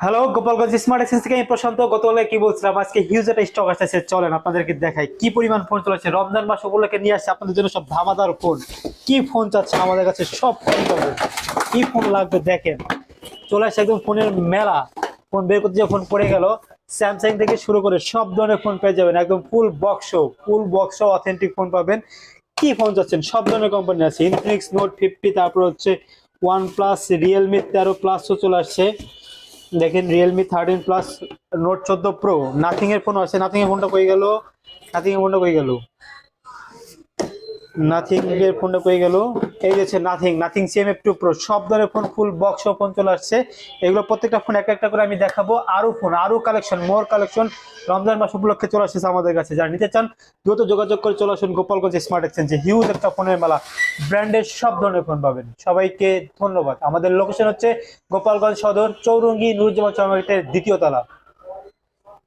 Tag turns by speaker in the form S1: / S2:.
S1: Hello, Gopalganj smart exchange থেকে আমি প্রশান্ত। গতকালে কি বলছিলাম, আজকে হিউজ একটা স্টক আসতেছে, চলেন আপনাদেরকে দেখাই কি পরিমাণ ফোন চলেছে। রমজান মাস উপলক্ষে নিয়ে আসছে আপনাদের জন্য সব ধামাদার ফোন। কি ফোন চাচ্ছেন আমাদের কাছে সব ফোন পাবেন। কি ফোন লাগবে দেখেন, চলে আসছে একদম ফোনের মেলা। ফোন বের করতে যে ফোন পড়ে গেল, স্যামসাং থেকে শুরু করে সব ধরনের ফোন পেয়ে যাবেন, একদম ফুল বক্স অথেন্টিক ফোন পাবেন। কি ফোন চাচ্ছেন, সব ধরনের কোম্পানি আছে, ইনফিনিক্স নোট 50, তারপর হচ্ছে ওয়ান প্লাস, রিয়েলমি 13 প্লাসও চলে আসছে। দেখেন Realme 13 plus, note 14 pro, nothing এর ফোন আছে। নাথিং এর ফোনটা কই গেল, নাথিং এর ফোনটা কই গেল, নাথিং এর ফোনটা পেয়ে গেল। এই যে হচ্ছে নাথিং CMF2 প্রো, সব ধরনের ফোন, ফুল বক্স ফোন চলে আসছে। এগুলো প্রত্যেকটা ফোন এক একটা করে আমি দেখাবো। আরো ফোন, আরো কালেকশন, মোর কালেকশন রমজান মাস উপলক্ষে চলে আসছে আমাদের কাছে। যারা নিতে চান দ্রুত যোগাযোগ করে চলে আসুন গোপালগঞ্জ স্মার্ট এক্সচেঞ্জে। হিউজ একটা ফোনের মেলা, ব্র্যান্ডের সব ধরনের ফোন পাবেন। সবাইকে ধন্যবাদ। আমাদের লোকেশন হচ্ছে গোপালগঞ্জ সদর, চৌরঙ্গি নুরুজ্জামান চৌমারিতে 2য় তলা।